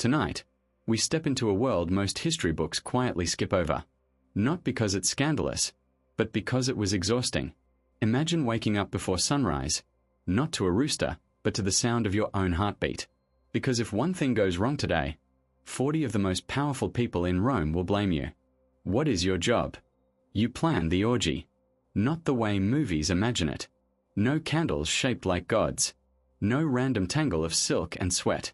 Tonight, we step into a world most history books quietly skip over. Not because it's scandalous, but because it was exhausting. Imagine waking up before sunrise, not to a rooster, but to the sound of your own heartbeat. Because if one thing goes wrong today, 40 of the most powerful people in Rome will blame you. What is your job? You plan the orgy. Not the way movies imagine it. No candles shaped like gods. No random tangle of silk and sweat.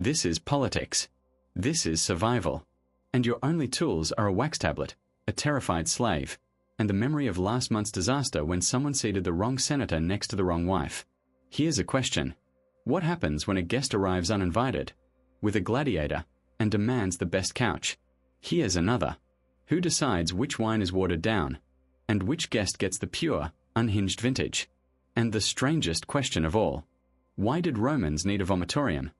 This is politics. This is survival. And your only tools are a wax tablet, a terrified slave, and the memory of last month's disaster when someone seated the wrong senator next to the wrong wife. Here's a question. What happens when a guest arrives uninvited, with a gladiator, and demands the best couch? Here's another. Who decides which wine is watered down, and which guest gets the pure, unhinged vintage? And the strangest question of all. Why did Romans need a vomitorium?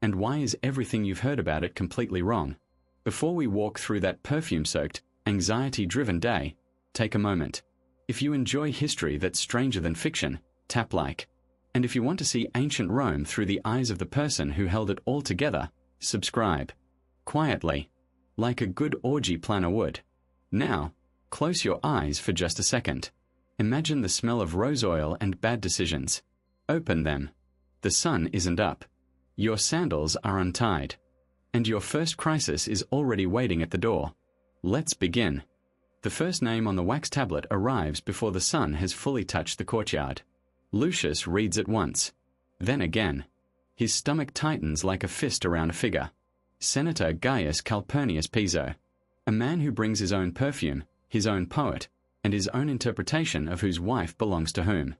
And why is everything you've heard about it completely wrong? Before we walk through that perfume-soaked, anxiety-driven day, take a moment. If you enjoy history that's stranger than fiction, tap like. And if you want to see ancient Rome through the eyes of the person who held it all together, subscribe. Quietly, like a good orgy planner would. Now, close your eyes for just a second. Imagine the smell of rose oil and bad decisions. Open them. The sun isn't up. Your sandals are untied. And your first crisis is already waiting at the door. Let's begin. The first name on the wax tablet arrives before the sun has fully touched the courtyard. Lucius reads it once. Then again. His stomach tightens like a fist around a figure. Senator Gaius Calpurnius Piso. A man who brings his own perfume, his own poet, and his own interpretation of whose wife belongs to whom.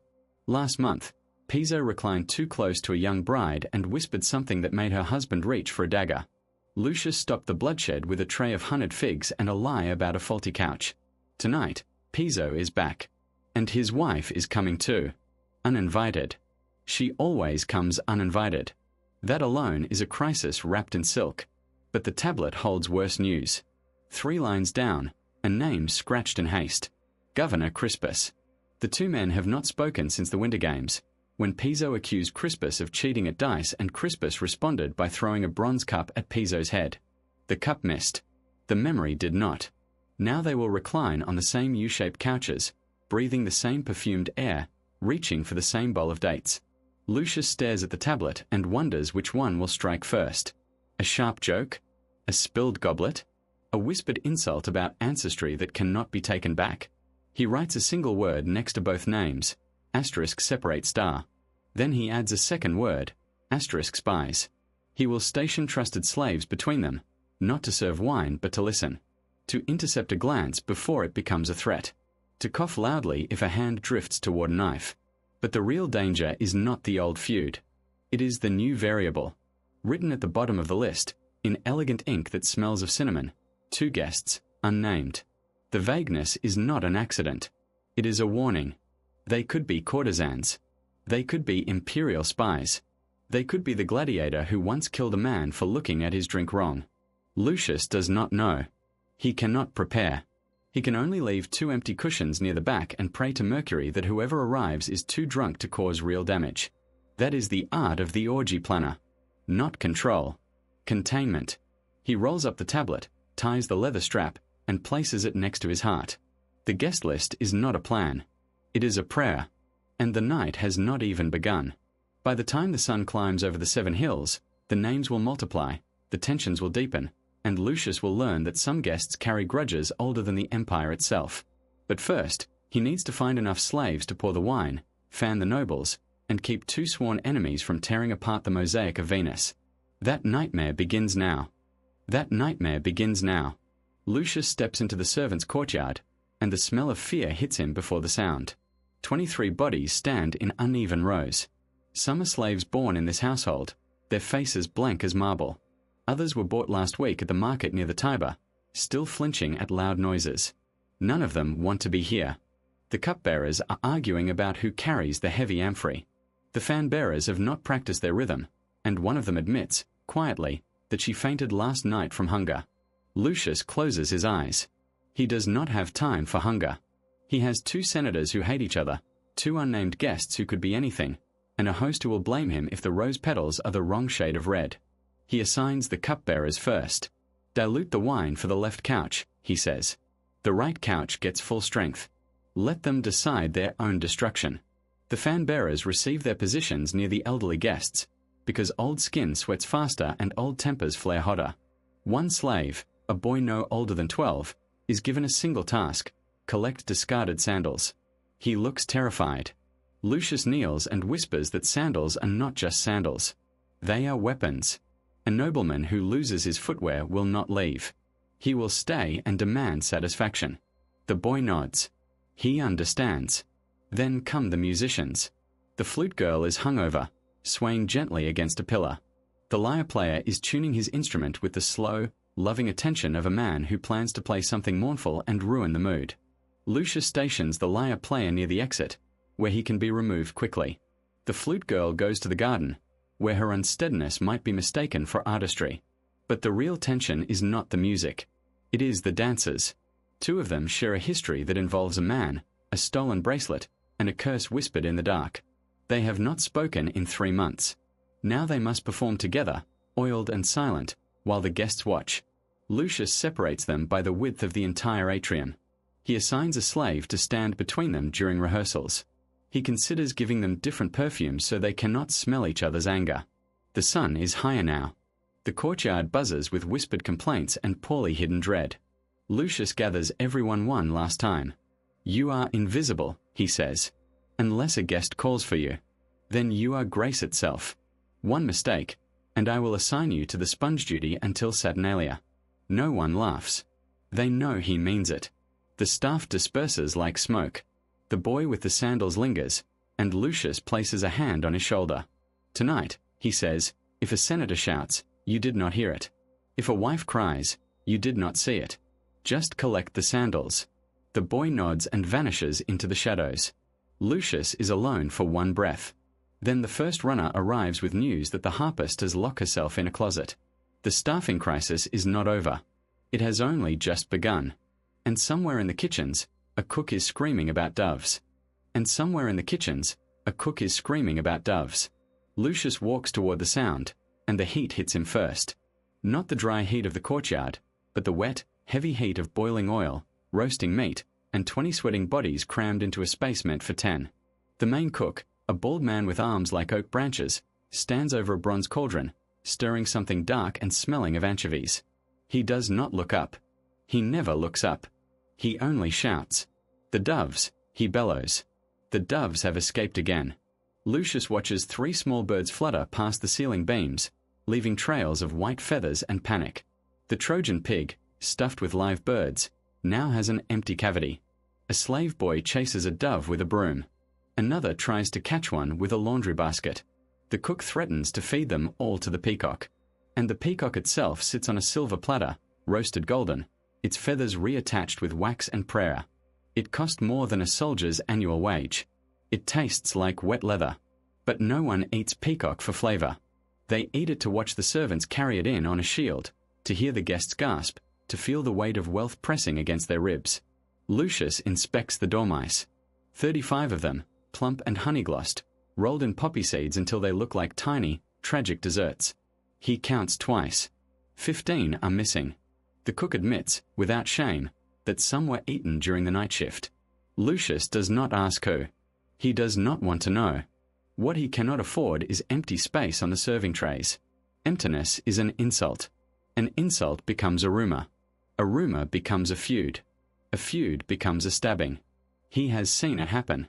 Last month, Piso reclined too close to a young bride and whispered something that made her husband reach for a dagger. Lucius stopped the bloodshed with a tray of hunted figs and a lie about a faulty couch. Tonight, Piso is back. And his wife is coming too. Uninvited. She always comes uninvited. That alone is a crisis wrapped in silk. But the tablet holds worse news. 3 lines down, a name scratched in haste. Governor Crispus. The two men have not spoken since the Winter Games, when Piso accused Crispus of cheating at dice and Crispus responded by throwing a bronze cup at Piso's head. The cup missed. The memory did not. Now they will recline on the same U-shaped couches, breathing the same perfumed air, reaching for the same bowl of dates. Lucius stares at the tablet and wonders which one will strike first. A sharp joke? A spilled goblet? A whispered insult about ancestry that cannot be taken back? He writes a single word next to both names, asterisk separate star. Then he adds a second word, asterisk spies. He will station trusted slaves between them, not to serve wine but to listen. To intercept a glance before it becomes a threat. To cough loudly if a hand drifts toward a knife. But the real danger is not the old feud. It is the new variable. Written at the bottom of the list, in elegant ink that smells of cinnamon, 2 guests, unnamed. The vagueness is not an accident. It is a warning. They could be courtesans. They could be imperial spies. They could be the gladiator who once killed a man for looking at his drink wrong. Lucius does not know. He cannot prepare. He can only leave 2 empty cushions near the back and pray to Mercury that whoever arrives is too drunk to cause real damage. That is the art of the orgy planner. Not control. Containment. He rolls up the tablet, ties the leather strap, and places it next to his heart. The guest list is not a plan. It is a prayer. And the night has not even begun. By the time the sun climbs over the 7 hills, the names will multiply, the tensions will deepen, and Lucius will learn that some guests carry grudges older than the empire itself. But first, he needs to find enough slaves to pour the wine, fan the nobles, and keep 2 sworn enemies from tearing apart the mosaic of Venus. That nightmare begins now. That nightmare begins now. Lucius steps into the servants' courtyard, and the smell of fear hits him before the sound. 23 bodies stand in uneven rows. Some are slaves born in this household, their faces blank as marble. Others were bought last week at the market near the Tiber, still flinching at loud noises. None of them want to be here. The cupbearers are arguing about who carries the heavy amphory. The fan-bearers have not practiced their rhythm, and one of them admits, quietly, that she fainted last night from hunger. Lucius closes his eyes. He does not have time for hunger. He has 2 senators who hate each other, 2 unnamed guests who could be anything, and a host who will blame him if the rose petals are the wrong shade of red. He assigns the cupbearers first. Dilute the wine for the left couch, he says. The right couch gets full strength. Let them decide their own destruction. The fan-bearers receive their positions near the elderly guests, because old skin sweats faster and old tempers flare hotter. One slave, a boy no older than 12, is given a single task: collect discarded sandals. He looks terrified. Lucius kneels and whispers that sandals are not just sandals. They are weapons. A nobleman who loses his footwear will not leave. He will stay and demand satisfaction. The boy nods. He understands. Then come the musicians. The flute girl is hung over, swaying gently against a pillar. The lyre player is tuning his instrument with the slow, loving attention of a man who plans to play something mournful and ruin the mood. Lucius stations the lyre player near the exit, where he can be removed quickly. The flute girl goes to the garden, where her unsteadiness might be mistaken for artistry. But the real tension is not the music. It is the dancers. Two of them share a history that involves a man, a stolen bracelet, and a curse whispered in the dark. They have not spoken in 3 months. Now they must perform together, oiled and silent, while the guests watch. Lucius separates them by the width of the entire atrium. He assigns a slave to stand between them during rehearsals. He considers giving them different perfumes so they cannot smell each other's anger. The sun is higher now. The courtyard buzzes with whispered complaints and poorly hidden dread. Lucius gathers everyone one last time. You are invisible, he says, unless a guest calls for you. Then you are grace itself. One mistake, and I will assign you to the sponge duty until Saturnalia. No one laughs. They know he means it. The staff disperses like smoke. The boy with the sandals lingers, and Lucius places a hand on his shoulder. Tonight, he says, if a senator shouts, you did not hear it. If a wife cries, you did not see it. Just collect the sandals. The boy nods and vanishes into the shadows. Lucius is alone for one breath. Then the first runner arrives with news that the harpist has locked herself in a closet. The staffing crisis is not over. It has only just begun. And somewhere in the kitchens, a cook is screaming about doves. And somewhere in the kitchens, a cook is screaming about doves. Lucius walks toward the sound, and the heat hits him first. Not the dry heat of the courtyard, but the wet, heavy heat of boiling oil, roasting meat, and 20 sweating bodies crammed into a space meant for 10. The main cook, a bald man with arms like oak branches, stands over a bronze cauldron, stirring something dark and smelling of anchovies. He does not look up. He never looks up. He only shouts. The doves, he bellows. The doves have escaped again. Lucius watches 3 small birds flutter past the ceiling beams, leaving trails of white feathers and panic. The Trojan pig, stuffed with live birds, now has an empty cavity. A slave boy chases a dove with a broom. Another tries to catch one with a laundry basket. The cook threatens to feed them all to the peacock. And the peacock itself sits on a silver platter, roasted golden, its feathers reattached with wax and prayer. It cost more than a soldier's annual wage. It tastes like wet leather. But no one eats peacock for flavor. They eat it to watch the servants carry it in on a shield, to hear the guests gasp, to feel the weight of wealth pressing against their ribs. Lucius inspects the dormice. 35 of them, plump and honey-glossed, rolled in poppy seeds until they look like tiny, tragic desserts. He counts twice. 15 are missing. The cook admits, without shame, that some were eaten during the night shift. Lucius does not ask who. He does not want to know. What he cannot afford is empty space on the serving trays. Emptiness is an insult. An insult becomes a rumor. A rumor becomes a feud. A feud becomes a stabbing. He has seen it happen.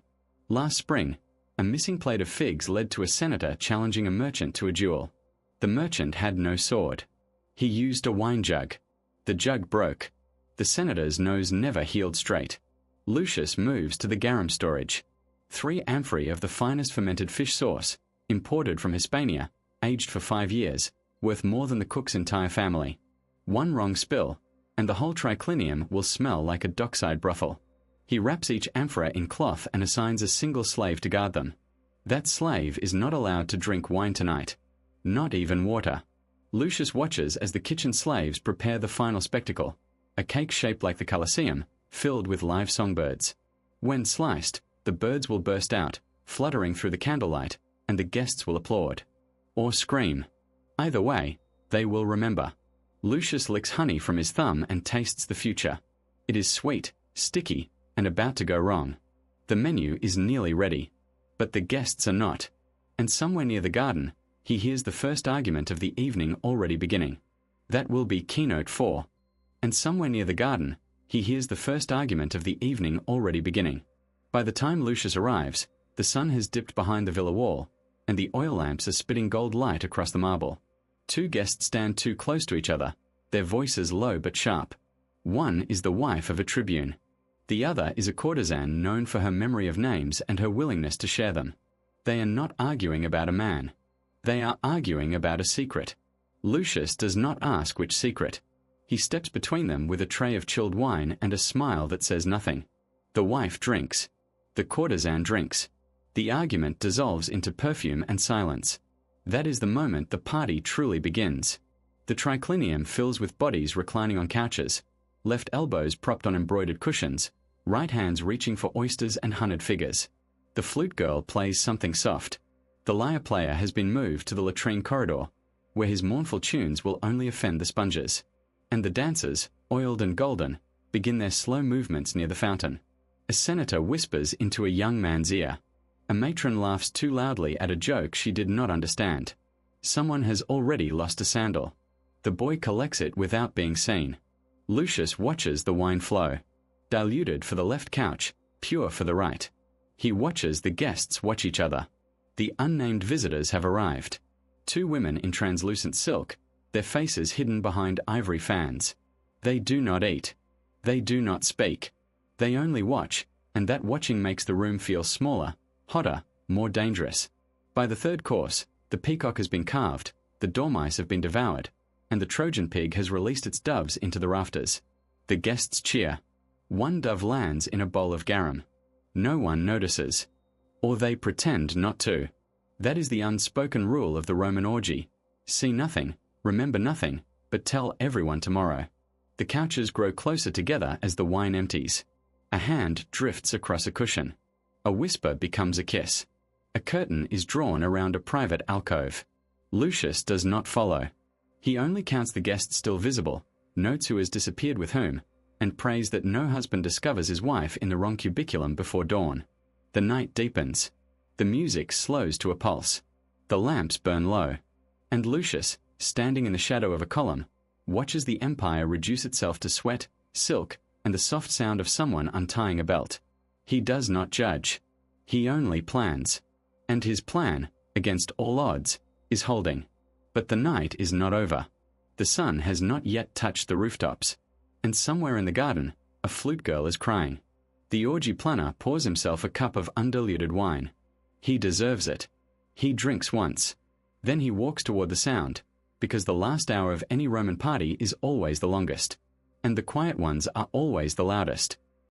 Last spring, a missing plate of figs led to a senator challenging a merchant to a duel. The merchant had no sword. He used a wine jug. The jug broke. The senator's nose never healed straight. Lucius moves to the garum storage. 3 amphorae of the finest fermented fish sauce, imported from Hispania, aged for 5 years, worth more than the cook's entire family. One wrong spill, and the whole triclinium will smell like a dockside brothel. He wraps each amphora in cloth and assigns a single slave to guard them. That slave is not allowed to drink wine tonight. Not even water. Lucius watches as the kitchen slaves prepare the final spectacle, a cake shaped like the Colosseum, filled with live songbirds. When sliced, the birds will burst out, fluttering through the candlelight, and the guests will applaud. Or scream. Either way, They will remember. Lucius licks honey from his thumb and tastes the future. It is sweet, sticky, and about to go wrong. The menu is nearly ready. But the guests are not. And somewhere near the garden, he hears the first argument of the evening already beginning. That will be keynote 4. And somewhere near the garden, he hears the first argument of the evening already beginning. By the time Lucius arrives, the sun has dipped behind the villa wall, and the oil lamps are spitting gold light across the marble. 2 guests stand too close to each other, their voices low but sharp. One is the wife of a tribune. The other is a courtesan known for her memory of names and her willingness to share them. They are not arguing about a man. They are arguing about a secret. Lucius does not ask which secret. He steps between them with a tray of chilled wine and a smile that says nothing. The wife drinks. The courtesan drinks. The argument dissolves into perfume and silence. That is the moment the party truly begins. The triclinium fills with bodies reclining on couches, left elbows propped on embroidered cushions, right hands reaching for oysters and hunted figures. The flute girl plays something soft. The lyre player has been moved to the latrine corridor, where his mournful tunes will only offend the sponges. And the dancers, oiled and golden, begin their slow movements near the fountain. A senator whispers into a young man's ear. A matron laughs too loudly at a joke she did not understand. Someone has already lost a sandal. The boy collects it without being seen. Lucius watches the wine flow. Diluted for the left couch, pure for the right. He watches the guests watch each other. The unnamed visitors have arrived. 2 women in translucent silk, their faces hidden behind ivory fans. They do not eat. They do not speak. They only watch, and that watching makes the room feel smaller, hotter, more dangerous. By the 3rd course, the peacock has been carved, the dormice have been devoured, and the Trojan pig has released its doves into the rafters. The guests cheer. 1 dove lands in a bowl of garum. No one notices. Or they pretend not to. That is the unspoken rule of the Roman orgy. See nothing, remember nothing, but tell everyone tomorrow. The couches grow closer together as the wine empties. A hand drifts across a cushion. A whisper becomes a kiss. A curtain is drawn around a private alcove. Lucius does not follow. He only counts the guests still visible, notes who has disappeared with whom, and prays that no husband discovers his wife in the wrong cubiculum before dawn. The night deepens. The music slows to a pulse. The lamps burn low. And Lucius, standing in the shadow of a column, watches the empire reduce itself to sweat, silk, and the soft sound of someone untying a belt. He does not judge. He only plans. And his plan, against all odds, is holding. But the night is not over. The sun has not yet touched the rooftops. And somewhere in the garden, a flute girl is crying. The orgy planner pours himself a cup of undiluted wine. He deserves it. He drinks once. Then he walks toward the sound, because the last hour of any Roman party is always the longest, and the quiet ones are always the loudest.